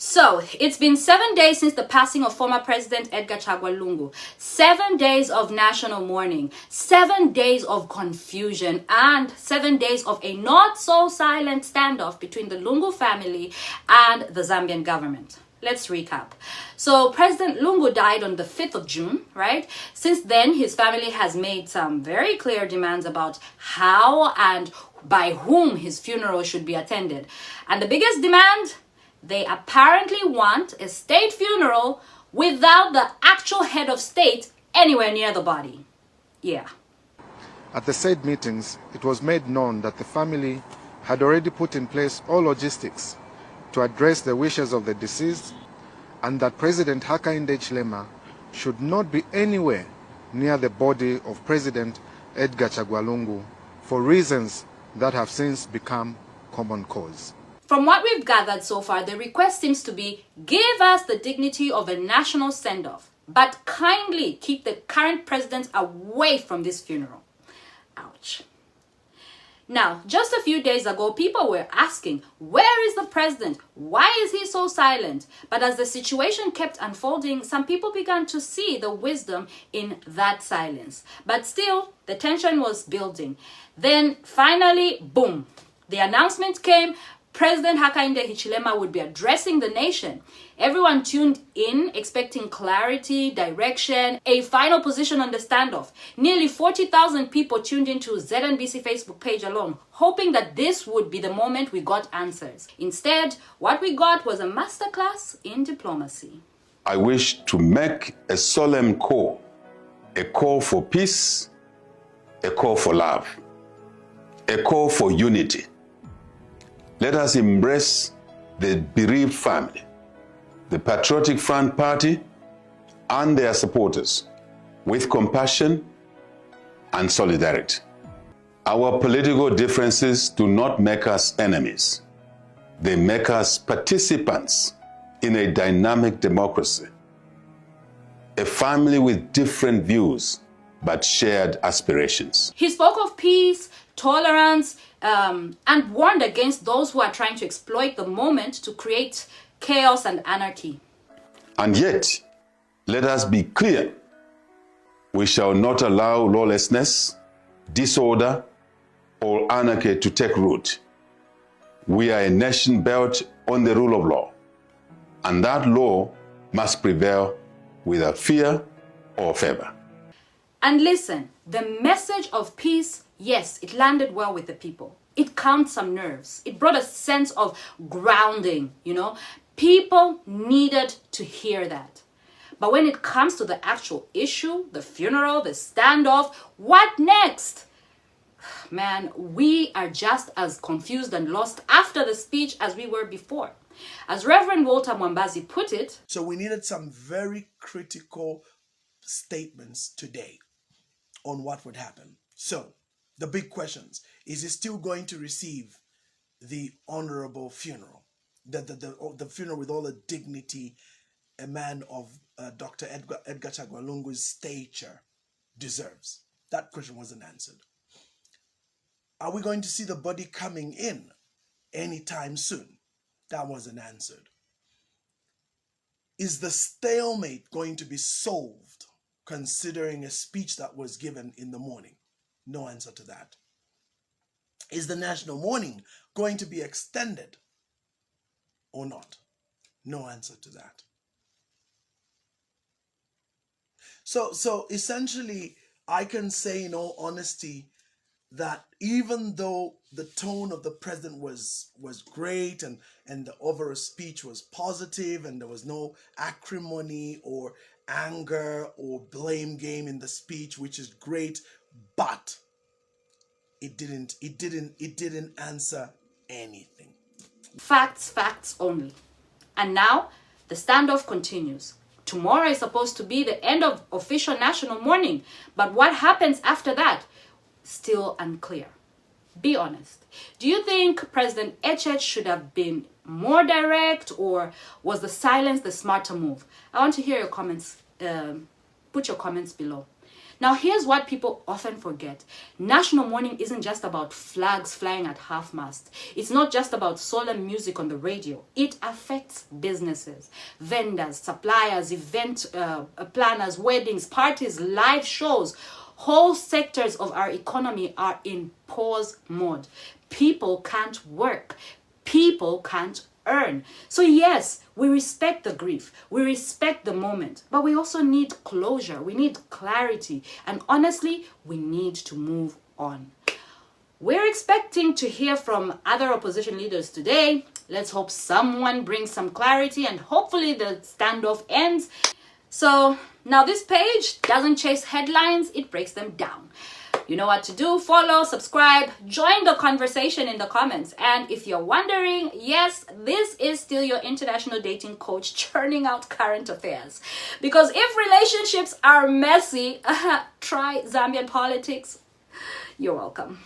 So, it's been 7 days since the passing of former President Edgar Chagwa Lungu. 7 days of national mourning, 7 days of confusion, and 7 days of a not-so-silent standoff between the Lungu family and the Zambian government. Let's recap. So, President Lungu died on the 5th of June, right? Since then, his family has made some very clear demands about how and by whom his funeral should be attended. And the biggest demand? They apparently want a state funeral without the actual head of state anywhere near the body. Yeah. At the said meetings, it was made known that the family had already put in place all logistics to address the wishes of the deceased, and that President Hakainde Hichilema should not be anywhere near the body of President Edgar Chagwa Lungu for reasons that have since become common cause. From what we've gathered so far, the request seems to be, give us the dignity of a national send-off, but kindly keep the current president away from this funeral. Ouch. Now, just a few days ago, people were asking, where is the president? Why is he so silent? But as the situation kept unfolding, some people began to see the wisdom in that silence. But still, the tension was building. Then finally, boom, the announcement came. President Hakainde Hichilema would be addressing the nation. Everyone tuned in, expecting clarity, direction, a final position on the standoff. Nearly 40,000 people tuned into ZNBC Facebook page alone, hoping that this would be the moment we got answers. Instead, what we got was a masterclass in diplomacy. I wish to make a solemn call, a call for peace, a call for love, a call for unity. Let us embrace the bereaved family, the Patriotic Front Party, and their supporters with compassion and solidarity. Our political differences do not make us enemies. They make us participants in a dynamic democracy, a family with different views but shared aspirations. He spoke of peace, tolerance, and warned against those who are trying to exploit the moment to create chaos and anarchy. And yet, let us be clear, we shall not allow lawlessness, disorder, or anarchy to take root. We are a nation built on the rule of law, and that law must prevail without fear or favor. And listen, the message of peace, yes, it landed well with the people. It calmed some nerves. It brought a sense of grounding, People needed to hear that. But when it comes to the actual issue, the funeral, the standoff, what next? Man, we are just as confused and lost after the speech as we were before. As Reverend Walter Mwambazi put it, so we needed some very critical statements today on what would happen. So, the big questions. Is he still going to receive the honorable funeral? The funeral with all the dignity a man of Dr. Edgar Chagwa Lungu's stature deserves? That question wasn't answered. Are we going to see the body coming in anytime soon? That wasn't answered. Is the stalemate going to be solved considering a speech that was given in the morning? No answer to that. Is the national mourning going to be extended or not? No answer to that. So essentially, I can say in all honesty that even though the tone of the president was great and the overall speech was positive and there was no acrimony or anger or blame game in the speech, which is great, but it didn't answer anything. Facts only. And now the standoff continues. Tomorrow is supposed to be the end of official national mourning, but what happens after that? Still unclear. Be honest. Do you think President Echet should have been more direct, or was the silence the smarter move? I want to hear your comments. Put your comments below. Now, here's what people often forget. National mourning isn't just about flags flying at half-mast. It's not just about solemn music on the radio. It affects businesses, vendors, suppliers, event planners, weddings, parties, live shows. Whole sectors of our economy are in pause mode. People can't work. People can't earn. So yes, we respect the grief, we respect the moment, but we also need closure, we need clarity, and honestly, we need to move on. We're expecting to hear from other opposition leaders today. Let's hope someone brings some clarity and hopefully the standoff ends. So now this page doesn't chase headlines, it breaks them down. You know what to do. Follow, subscribe, join the conversation in the comments. And if you're wondering, yes, this is still your international dating coach churning out current affairs. Because if relationships are messy, try Zambian politics. You're welcome.